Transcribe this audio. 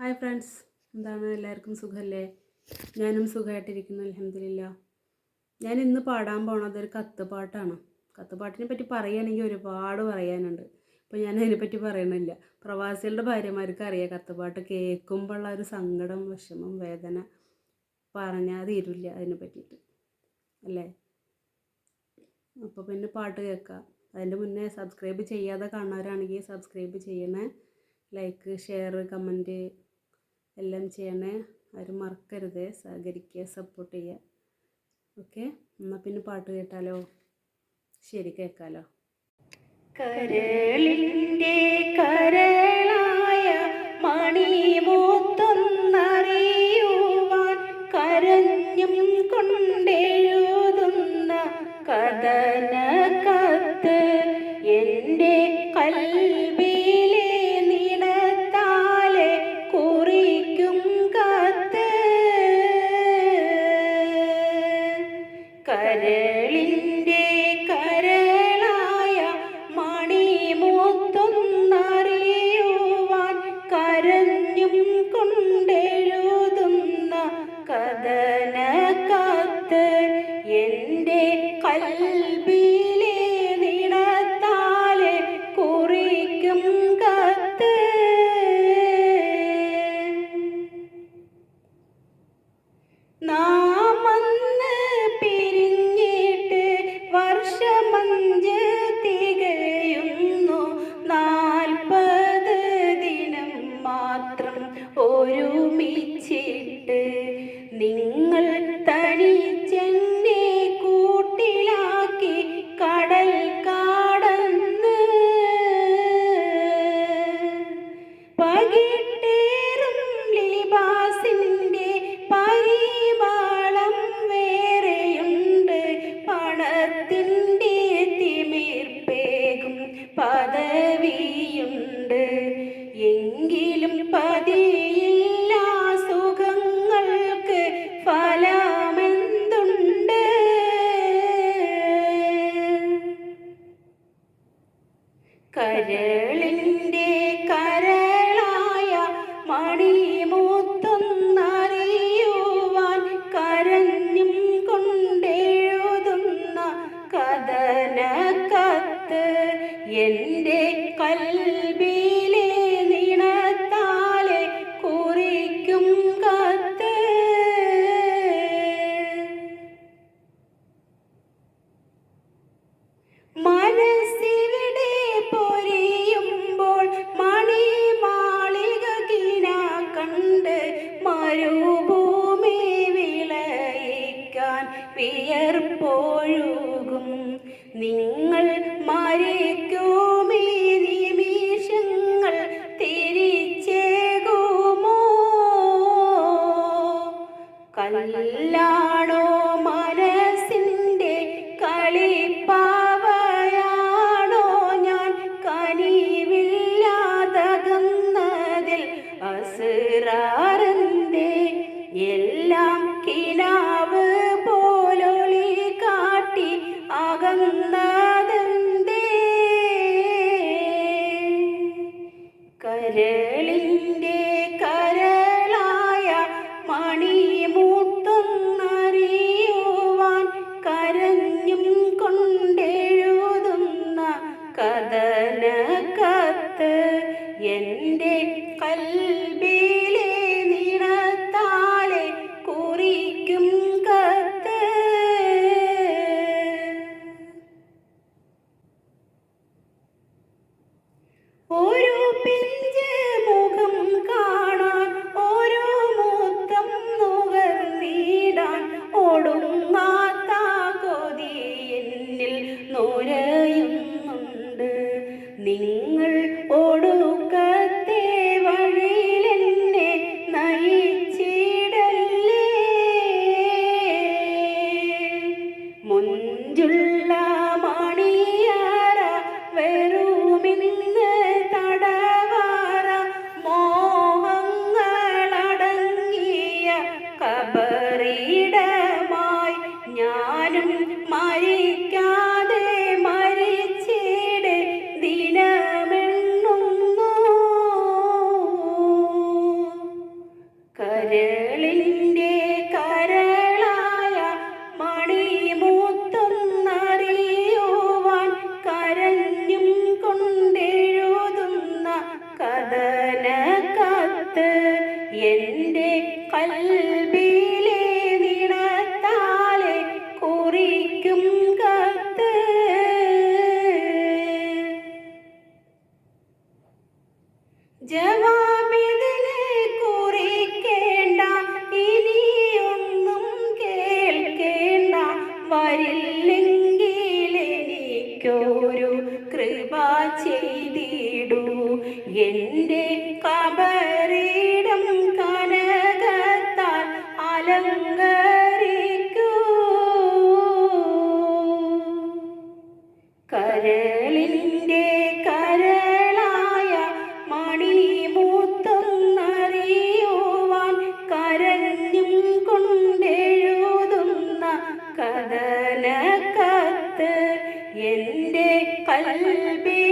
Hi friends, എന്താണ് എല്ലാവർക്കും സുഖമല്ലേ? ഞാനും സുഖമായിട്ടിരിക്കുന്നു, അൽഹംദുലില്ലാ. ഞാൻ ഇന്ന് പാടാൻ പോണത് ഒരു കത്തുപാട്ടാണ്. കത്തുപാട്ടിനെ പറ്റി പറയുകയാണെങ്കിൽ ഒരുപാട് പറയാനുണ്ട്. അപ്പോൾ ഞാൻ അതിനെപ്പറ്റി പറയണില്ല. പ്രവാസികളുടെ ഭാര്യമാർക്ക് അറിയാം കത്തുപാട്ട് കേൾക്കുമ്പോഴുള്ള ഒരു സങ്കടം, വിഷമം, വേദന പറഞ്ഞാൽ തീരില്ല അതിനെ പറ്റിയിട്ട്, അല്ലേ? അപ്പോൾ പിന്നെ പാട്ട് കേൾക്കാം. അതിൻ്റെ മുന്നേ സബ്സ്ക്രൈബ് ചെയ്യാതെ കാണുന്നവരാണെങ്കിൽ സബ്സ്ക്രൈബ് ചെയ്യണേ. ലൈക്ക്, ഷെയർ, കമൻറ്റ് എല്ലാം ചെയ്യണേ. ആരും മറക്കരുത്. സഹകരിക്കുക, സപ്പോർട്ട് ചെയ്യുക. ഓക്കെ, എന്നാൽ പിന്നെ പാട്ട് കേട്ടാലോ? ശരി, കേൾക്കാലോ. കരളിൻ്റെ കരളായ മണിമുത്തൊന്നറിയുവാൻ കരഞ്ഞും കൊണ്ടെഴുതുന്ന കഥന കത്ത് എൻ്റെ കൽവിലെ നിണത്താലെ കുറിക്കും കത്ത്. കരളിൻ്റെ കരളായ മണിമുത്തൊന്നറിയുവാൻ കരഞ്ഞും കൊണ്ടെഴുതുന്ന കഥന കത്ത് എൻ്റെ കൽവിലെ നിണത്താലെ കുറിക്കും കത്ത്. നാം അന്ന് പിരിഞ്ഞിട്ട് വർഷമഞ്ച് തികയുന്നു. 40 ദിനം മാത്രം ഒരുമിച്ചിട്ട് നിങ്ങൾ തനിച്ചെന്നെ കൂട്ടിലാക്കി കടൽ കടന്ന് പകിട്ടേറും ലിബാസിൻ്റെ പരിമളം വേറെയുണ്ട്. പണത്തിൻ്റെ തിമിർപ്പേകും പദവിയുണ്ട്. എങ്കിലും പതിയില്ല സുഖങ്ങൾക്ക് ഫലമെന്തുണ്ട്? കരളിൻ്റെ കരളായ മണിമുത്തൊന്നറിയുവാൻ കരഞ്ഞും കൊണ്ടെഴുതുന്ന കഥന കത്ത് എൻ്റെ കൽവിലെ നിണത്താലെ കുറിക്കും കത്ത്. മനസ്സിവിടെ പൊരിയുമ്പോൾ മണിമാളിക കിന കണ്ട് മരുഭൂമി വിളയിക്കാൻ വിയർപ്പൊഴുകും. നിങ്ങൾ മരിക്കുമീ നിമിഷങ്ങൾ തിരിച്ചേകുമോ? കല്ലാണോ മനസ്സിൻ്റെ കളിപ്പാവയാണോ ഞാൻ? കനിവില്ലാതകന്നതിൽ അസ്റാറെന്തേ? എല്ലാം കിനാവ് പോലൊളി കാട്ടി അകന്നതെന്തേ? കരളിൻ്റെ കരളായ മണിമുത്തൊന്നറിയുവാൻ കരഞ്ഞും കൊണ്ടെഴുതുന്ന കഥന കത്ത് എൻ്റെ കൽവിലെ എൻ്റെ കൽബിലെ നിണത്താലെ കുറിക്കും കത്ത്. ജവാബിതിന് കുറിക്കേണ്ട, ഇനിയൊന്നും കേൾക്കേണ്ട, വരില്ലെങ്കിൽ എനിക്കൊരു കൃപ ചെയ്തിടൂ. എൻ്റെ കബറിടം കനകത്താൽ അലങ്കരിക്കൂ. കരളിൻ്റെ കരളായ മണിമുത്തൊന്നറിയുവാൻ കരഞ്ഞും കൊണ്ടെഴുതുന്ന കഥനക്കത്ത് എൻ്റെ കൽബിൽ